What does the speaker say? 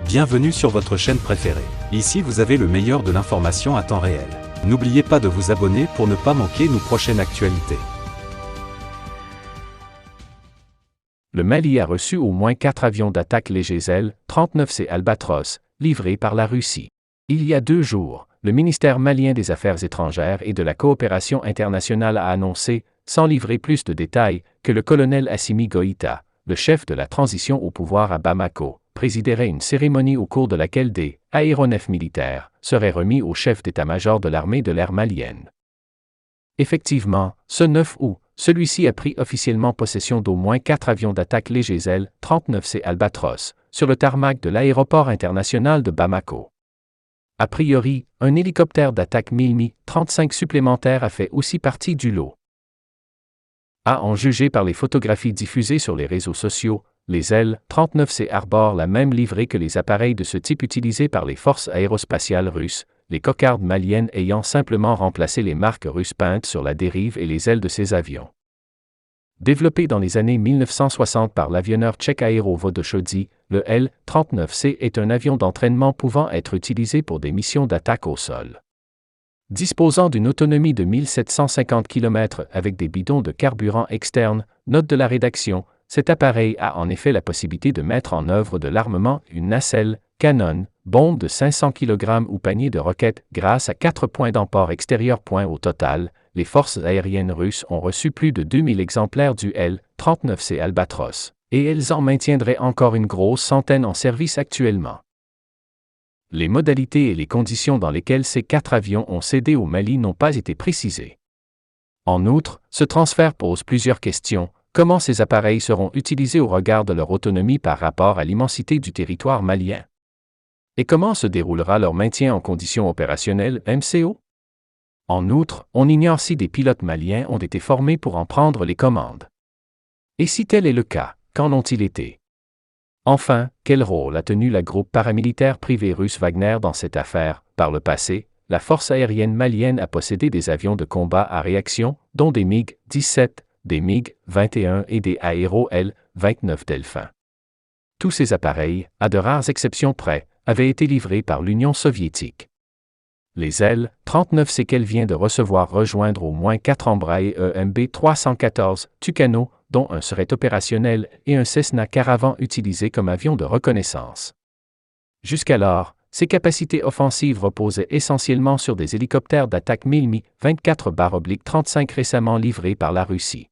Bienvenue sur votre chaîne préférée. Ici vous avez le meilleur de l'information à temps réel. N'oubliez pas de vous abonner pour ne pas manquer nos prochaines actualités. Le Mali a reçu au moins 4 avions d'attaque légers L-39C Albatros, livrés par la Russie. Il y a 2 jours, le ministère malien des Affaires étrangères et de la coopération internationale a annoncé, sans livrer plus de détails, que le colonel Assimi Goïta, le chef de la transition au pouvoir à Bamako, présiderait une cérémonie au cours de laquelle des aéronefs militaires seraient remis au chef d'état-major de l'armée de l'air malienne. Effectivement, ce 9 août, celui-ci a pris officiellement possession d'au moins 4 avions d'attaque légers L-39C Albatros, sur le tarmac de l'aéroport international de Bamako. A priori, un hélicoptère d'attaque Mi-35 supplémentaire a fait aussi partie du lot. À en juger par les photographies diffusées sur les réseaux sociaux, les L-39C arborent la même livrée que les appareils de ce type utilisés par les forces aérospatiales russes, les cocardes maliennes ayant simplement remplacé les marques russes peintes sur la dérive et les ailes de ces avions. Développé dans les années 1960 par l'avionneur tchèque Aero Vodochody, le L-39C est un avion d'entraînement pouvant être utilisé pour des missions d'attaque au sol. Disposant d'une autonomie de 1750 km avec des bidons de carburant externes, note de la rédaction, cet appareil a en effet la possibilité de mettre en œuvre de l'armement, une nacelle, canon, bombe de 500 kg ou panier de roquettes grâce à 4 points d'emport extérieurs. Au total, les forces aériennes russes ont reçu plus de 2000 exemplaires du L-39C Albatros, et elles en maintiendraient encore une grosse centaine en service actuellement. Les modalités et les conditions dans lesquelles ces 4 avions ont cédé au Mali n'ont pas été précisées. En outre, ce transfert pose plusieurs questions. Comment ces appareils seront utilisés au regard de leur autonomie par rapport à l'immensité du territoire malien? Et comment se déroulera leur maintien en conditions opérationnelles MCO? En outre, on ignore si des pilotes maliens ont été formés pour en prendre les commandes. Et si tel est le cas, qu'en ont-ils été? Enfin, quel rôle a tenu la groupe paramilitaire privé russe Wagner dans cette affaire? Par le passé, la force aérienne malienne a possédé des avions de combat à réaction, dont des MiG-17, des MiG-21 et des Aero L-29 Delphin. Tous ces appareils, à de rares exceptions près, avaient été livrés par l'Union soviétique. Les L-39C qu'elle vient de recevoir rejoindre au moins 4 Embraer EMB-314 Tucano, dont un serait opérationnel, et un Cessna Caravan utilisé comme avion de reconnaissance. Jusqu'alors, ces capacités offensives reposaient essentiellement sur des hélicoptères d'attaque Mi-24/35 récemment livrés par la Russie.